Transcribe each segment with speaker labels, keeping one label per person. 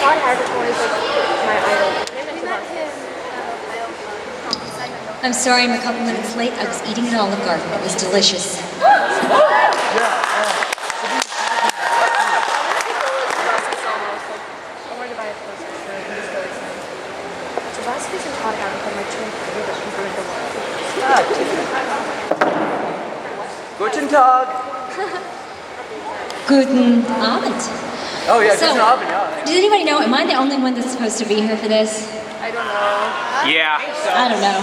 Speaker 1: Todd Hagertorn is like my idol.
Speaker 2: I'm sorry I'm a couple minutes late. I was eating an Olive Garden. It was delicious.
Speaker 3: Guten Tag.
Speaker 2: Guten Abend.
Speaker 3: Oh yeah,
Speaker 2: So,
Speaker 3: guten Abend, yeah.
Speaker 2: Does anybody know, am I the only one that's supposed to be here for this?
Speaker 1: I don't know.
Speaker 3: Yeah.
Speaker 2: I don't know.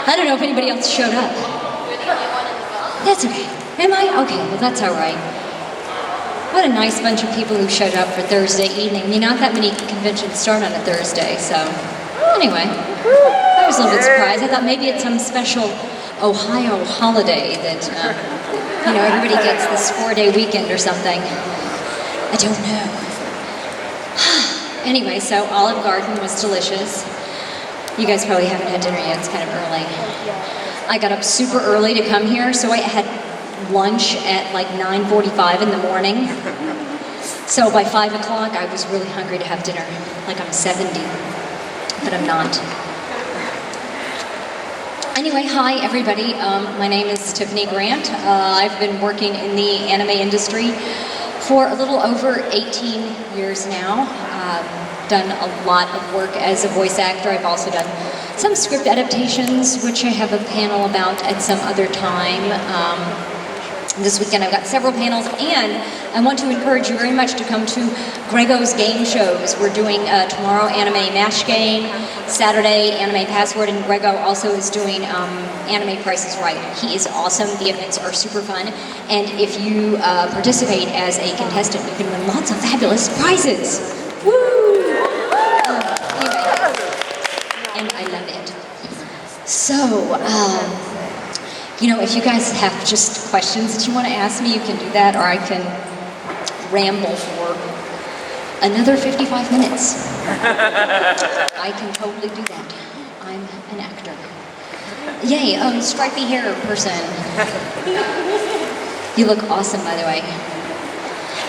Speaker 2: I don't know if anybody else showed up. That's okay. Am I? Okay, well that's all right. What a nice bunch of people who showed up for Thursday evening. I mean, not that many conventions start on a Thursday, so anyway. I was a little bit surprised. I thought maybe it's some special Ohio holiday that, everybody gets this 4-day weekend or something. I don't know. Anyway, so Olive Garden was delicious. You guys probably haven't had dinner yet, it's kind of early. I got up super early to come here, so I had lunch at like 9:45 in the morning. So by 5 o'clock, I was really hungry to have dinner, like I'm 70, but I'm not. Anyway, hi everybody. My name is Tiffany Grant. I've been working in the anime industry for a little over 18 years now. Done a lot of work as a voice actor. I've also done some script adaptations, which I have a panel about at some other time. This weekend I've got several panels, and I want to encourage you very much to come to Grego's game shows. We're doing tomorrow Anime Mash Game, Saturday Anime Password, and Grego also is doing Anime Price is Right. He is awesome. The events are super fun, and if you participate as a contestant, you can win lots of fabulous prizes. Woo! Anyway, and I love it. So, if you guys have just questions that you want to ask me, you can do that, or I can ramble for another 55 minutes. I can totally do that. I'm an actor. Yay, stripy hair person. You look awesome, by the way.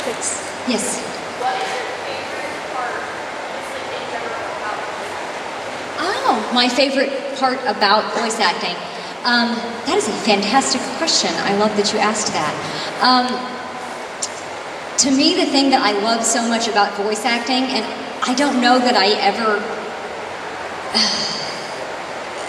Speaker 1: Thanks.
Speaker 2: Yes.
Speaker 4: What is your favorite part,
Speaker 2: Oh, my favorite part about voice acting. That is a fantastic question. I love that you asked that. To me, the thing that I love so much about voice acting, and I don't know that I ever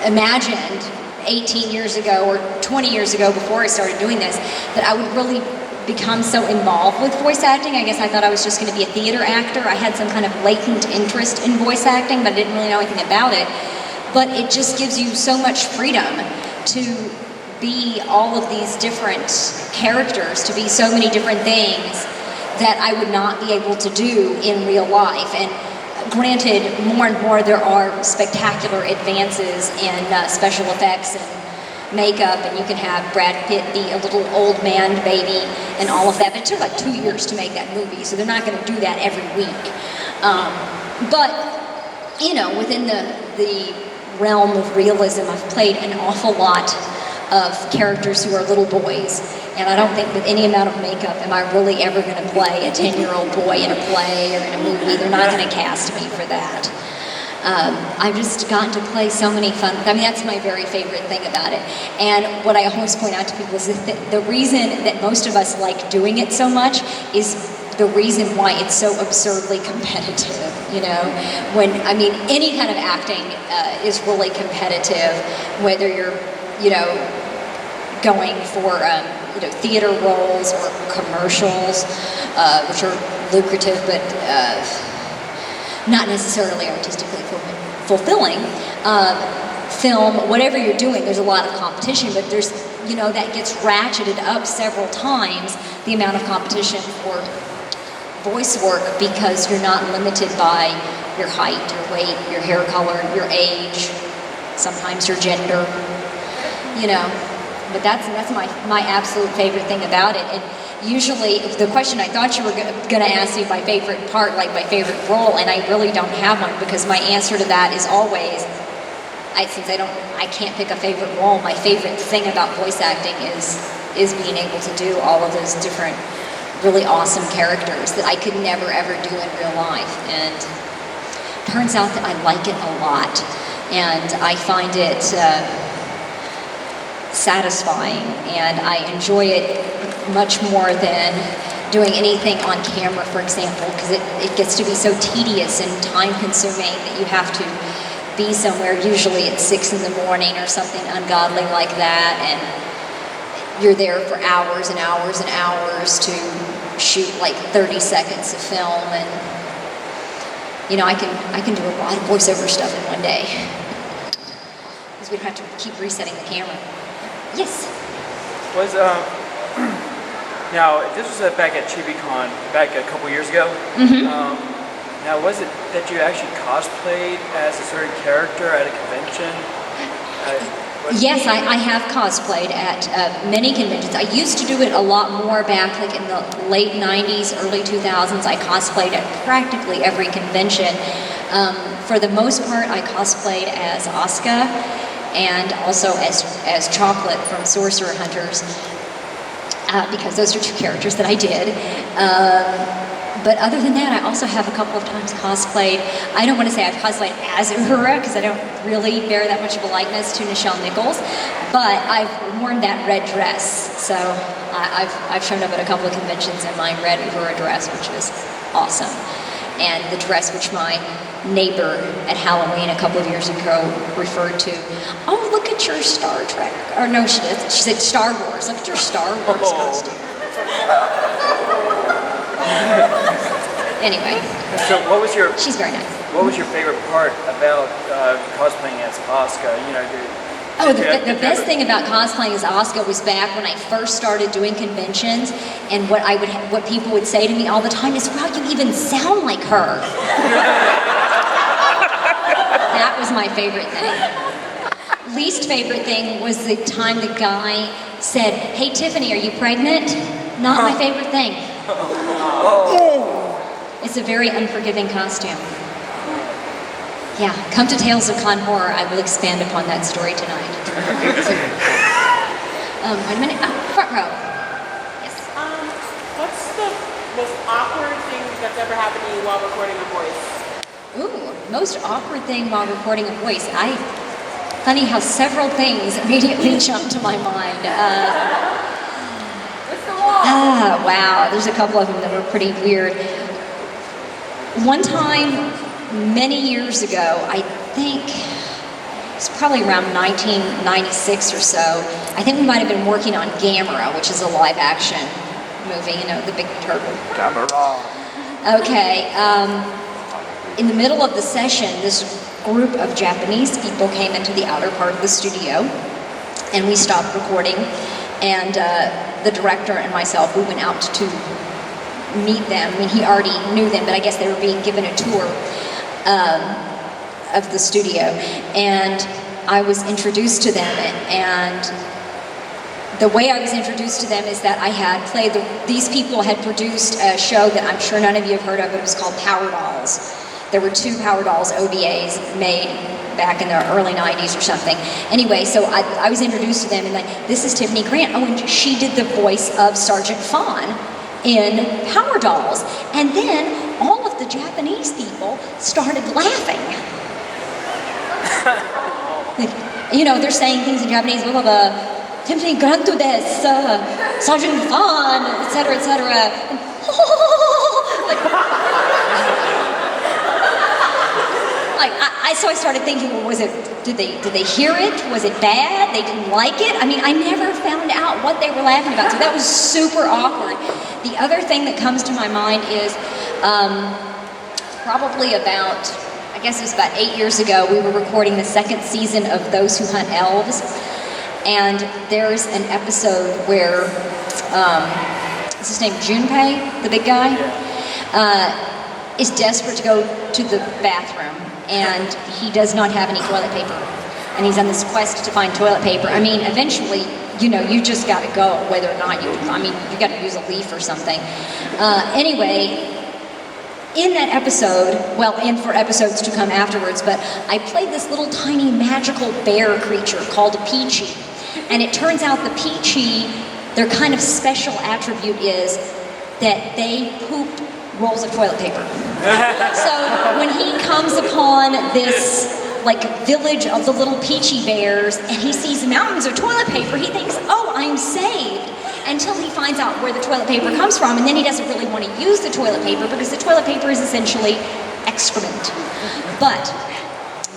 Speaker 2: imagined 18 years ago or 20 years ago before I started doing this, that I would really become so involved with voice acting. I guess I thought I was just going to be a theater actor. I had some kind of latent interest in voice acting, but I didn't really know anything about it. But it just gives you so much freedom to be all of these different characters, to be so many different things that I would not be able to do in real life. And granted, more and more there are spectacular advances in special effects and makeup, and you can have Brad Pitt be a little old man baby and all of that, but it took like 2 years to make that movie, so they're not going to do that every week. But, within the realm of realism, I've played an awful lot of characters who are little boys, and I don't think with any amount of makeup am I really ever going to play a 10-year-old boy in a play or in a movie. They're not going to cast me for that. I've just gotten to play so many fun, that's my very favorite thing about it. And what I always point out to people is that the reason that most of us like doing it so much is the reason why it's so absurdly competitive, any kind of acting is really competitive, whether you're, going for, theater roles or commercials, which are lucrative, but not necessarily artistically fulfilling. Film, whatever you're doing, there's a lot of competition, but there's, that gets ratcheted up several times, the amount of competition for voice work, because you're not limited by your height, your weight, your hair color, your age, sometimes your gender, but that's my absolute favorite thing about it. And usually the question I thought you were going to ask me my favorite part, like my favorite role, and I really don't have one, because my answer to that is always, since I can't pick a favorite role, my favorite thing about voice acting is being able to do all of those different really awesome characters that I could never ever do in real life. And turns out that I like it a lot, and I find it satisfying, and I enjoy it much more than doing anything on camera, for example, because it gets to be so tedious and time-consuming that you have to be somewhere, usually at 6 in the morning or something ungodly like that, and you're there for hours and hours and hours to shoot like 30 seconds of film, and you know, I can do a lot of voiceover stuff in one day because we don't have to keep resetting the camera. Yes.
Speaker 3: Was now this was back at ChibiCon back a couple years ago. Now was it that you actually cosplayed as a certain character at a convention?
Speaker 2: Yes, I have cosplayed at many conventions. I used to do it a lot more back like in the late 90s, early 2000s. I cosplayed at practically every convention. For the most part, I cosplayed as Asuka and also as Chocolate from Sorcerer Hunters, because those are two characters that I did. But other than that, I also have a couple of times cosplayed. I don't want to say I've cosplayed as Uhura because I don't really bear that much of a likeness to Nichelle Nichols, but I've worn that red dress. So I've shown up at a couple of conventions in my red Uhura dress, which was awesome. And the dress which my neighbor at Halloween a couple of years ago referred to, oh, look at your Star Trek, or no, she said Star Wars, look at your Star Wars costume. Anyway.
Speaker 3: So what was your?
Speaker 2: She's very nice.
Speaker 3: What was your favorite part about cosplaying as Asuka? You know,
Speaker 2: the best thing about cosplaying as Asuka was back when I first started doing conventions, and what people would say to me all the time is, "Wow, you even sound like her." That was my favorite thing. Least favorite thing was the time the guy said, "Hey Tiffany, are you pregnant?" Not my favorite thing. It's a very unforgiving costume. Yeah, come to Tales of Con Horror. I will expand upon that story tonight. Wait a minute. Oh, front row. Yes.
Speaker 5: What's the most awkward thing that's ever happened to you while recording a voice?
Speaker 2: Ooh, most awkward thing while recording a voice. Funny how several things immediately jump to my mind. Wow, there's a couple of them that were pretty weird. One time, many years ago, I think it's probably around 1996 or so, I think we might have been working on Gamera, which is a live action movie, you know, the big turtle.
Speaker 3: Gamera.
Speaker 2: Okay, in the middle of the session, this group of Japanese people came into the outer part of the studio, and we stopped recording, and the director and myself, we went out to meet them. I mean, he already knew them, but I guess they were being given a tour of the studio, and I was introduced to them, and the way I was introduced to them is that I had played, these people had produced a show that I'm sure none of you have heard of, but it was called Power Dolls. There were 2 Power Dolls OVAs made back in the early 90s or something. Anyway, so I was introduced to them, and like, this is Tiffany Grant. Oh, and she did the voice of Sergeant Fawn in Power Dolls. And then all of the Japanese people started laughing. You know, they're saying things in Japanese, blah, blah, blah. Tiffany Grant desu, Sergeant Fawn, etc., etc. And, so I started thinking, well, did they hear it? Was it bad? They didn't like it? I mean, I never found out what they were laughing about, so that was super awkward. The other thing that comes to my mind is probably about, I guess it was about 8 years ago, we were recording the 2nd season of Those Who Hunt Elves, and there's an episode where, what's his name, Junpei, the big guy, is desperate to go to the bathroom, and he does not have any toilet paper. And he's on this quest to find toilet paper. I mean, eventually, you know, you just gotta go, whether or not you gotta use a leaf or something. Anyway, in that episode, well, and for episodes to come afterwards, but I played this little tiny magical bear creature called a Peachy. And it turns out the Peachy, their kind of special attribute is that they poop rolls of toilet paper. So when he comes upon this like village of the little peachy bears and he sees mountains of toilet paper, he thinks, oh, I'm saved, until he finds out where the toilet paper comes from, and then he doesn't really want to use the toilet paper because the toilet paper is essentially excrement. But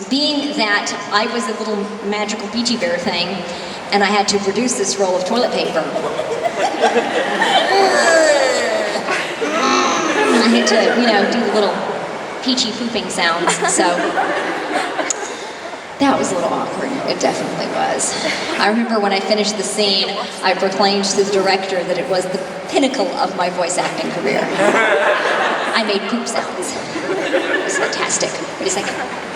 Speaker 2: being that I was a little magical peachy bear thing and I had to produce this roll of toilet paper, I had to, do the little peachy pooping sounds, so that was a little awkward. It definitely was. I remember when I finished the scene, I proclaimed to the director that it was the pinnacle of my voice acting career. I made poop sounds. It was fantastic. Wait a second.